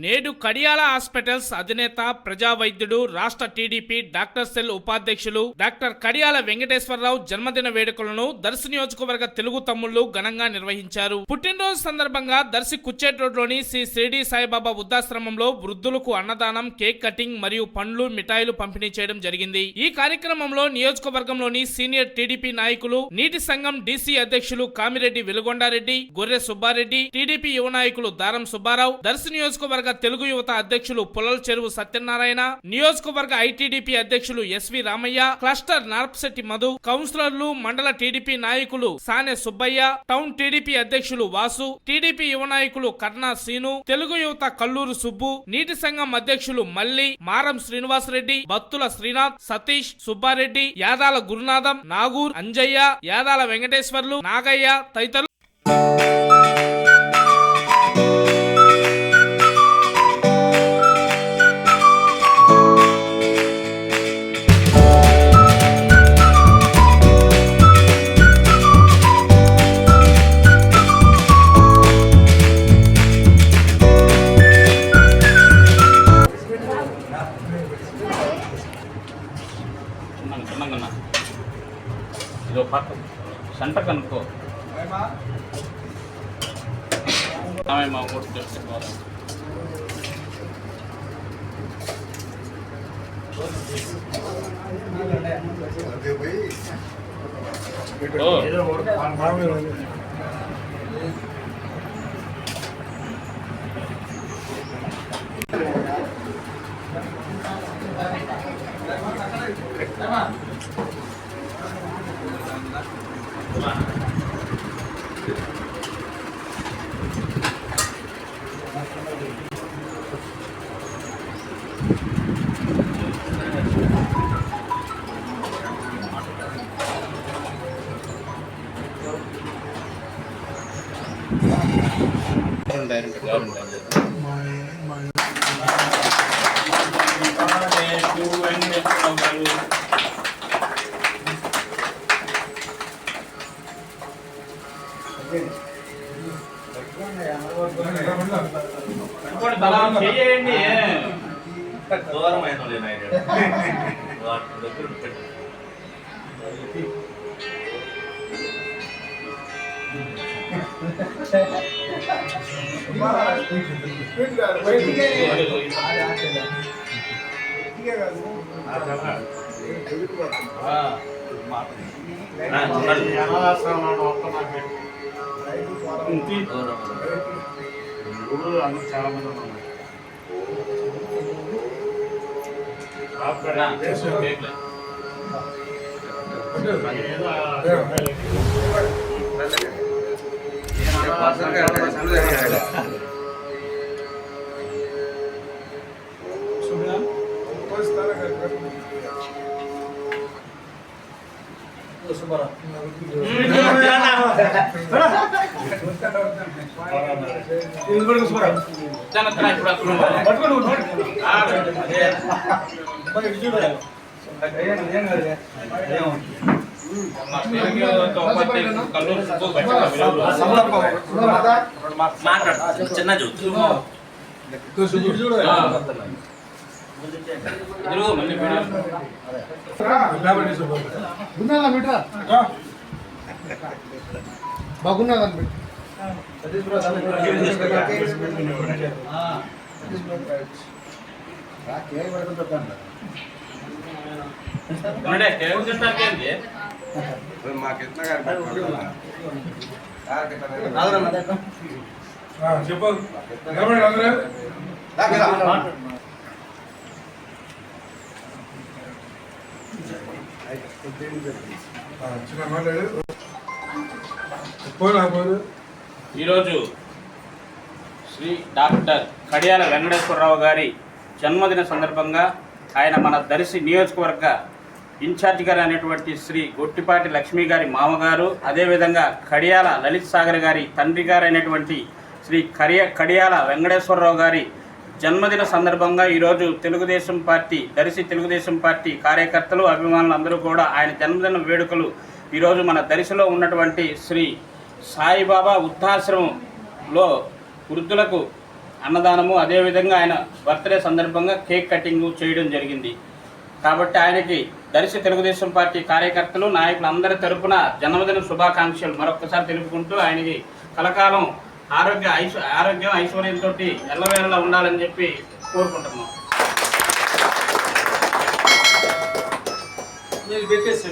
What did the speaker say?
నేడు కడియాల హాస్పిటల్స్ అధినేత ప్రజా వైద్యుడు రాష్ట్ర టీడీపీ డాక్టర్ సెల్ ఉపాధ్యక్షులు డాక్టర్ కడియాల వెంకటేశ్వరరావు జన్మదిన వేడుకలను దర్శి నియోజకవర్గ తెలుగు తమ్ముళ్లు ఘనంగా నిర్వహించారు. పుట్టినరోజు సందర్భంగా దర్శి కుచ్చేట్ రోడ్లోని శ్రీ షిరిడి సాయిబాబా వృద్ధాశ్రమంలో వృద్ధులకు అన్నదానం, కేక్ కటింగ్ మరియు పండ్లు, మిఠాయిలు పంపిణీ చేయడం జరిగింది. ఈ కార్యక్రమంలో నియోజకవర్గంలోని సీనియర్ టీడీపీ నాయకులు, నీటి సంఘం డీసీ అధ్యక్షులు కామిరెడ్డి వెలుగొండారెడ్డి, గొర్రె సుబ్బారెడ్డి, టీడీపీ యువ నాయకులు దారం సుబ్బారావు, దర్శి నియోజకవర్గ తెలుగు యువత అధ్యక్షులు పుల్లల చెరువు సత్యనారాయణ, నియోజకవర్గ ఐటీడీపీ అధ్యక్షులు ఎస్వి రామయ్య, క్లస్టర్ నార్పశెట్టి మధు, కౌన్సిలర్లు, మండల టీడీపీ నాయకులు సానె సుబ్బయ్య, టౌన్ టీడీపీ అధ్యక్షులు వాసు, టీడీపీ యువ నాయకులు కర్ణా శ్రీను, తెలుగు యువత కల్లూరు సుబ్బు, నీటి సంఘం అధ్యక్షులు మల్లి, మారం శ్రీనివాసరెడ్డి, బత్తుల శ్రీనాథ్, సతీష్, సుబ్బారెడ్డి, యాదాల గురునాథం, నాగూర్, అంజయ్య, యాదాల వెంకటేశ్వర్లు, నాగయ్య తదితరులు ఇదో పక్క సంట కనుక్కో మా ఊరు తెలుసుకోవాలి. దూరమైన చాలా మంది ఉన్నారు. చిన్న బాగున్నది ఈరోజు శ్రీ డాక్టర్ కడియాల వెంకటేశ్వరరావు గారి జన్మదిన సందర్భంగా ఆయన మన దర్శి నియోజకవర్గ ఇన్ఛార్జి గారు అనేటువంటి శ్రీ గొట్టిపాటి లక్ష్మి గారి మామగారు, అదేవిధంగా కడియాల లలిత్ సాగర్ గారి తండ్రి గారు అయినటువంటి శ్రీ కడియాల వెంకటేశ్వరరావు గారి జన్మదిన సందర్భంగా ఈరోజు తెలుగుదేశం పార్టీ దర్శి తెలుగుదేశం పార్టీ కార్యకర్తలు, అభిమానులు అందరూ కూడా ఆయన జన్మదిన వేడుకలు ఈరోజు మన దర్శిలో ఉన్నటువంటి శ్రీ సాయిబాబా వృద్ధాశ్రమంలో వృద్ధులకు అన్నదానము, అదేవిధంగా ఆయన బర్త్డే సందర్భంగా కేక్ కటింగ్ చేయడం జరిగింది. కాబట్టి ఆయనకి దర్శి తెలుగుదేశం పార్టీ కార్యకర్తలు, నాయకులు అందరి తరపున జన్మదిన శుభాకాంక్షలు మరొకసారి తెలుపుకుంటూ ఆయనకి కలకాలం ఆరోగ్యం ఐశ్వర్యంతో ఎల్లవేళలా ఉండాలని చెప్పి కోరుకుంటున్నాం. పెట్టేసి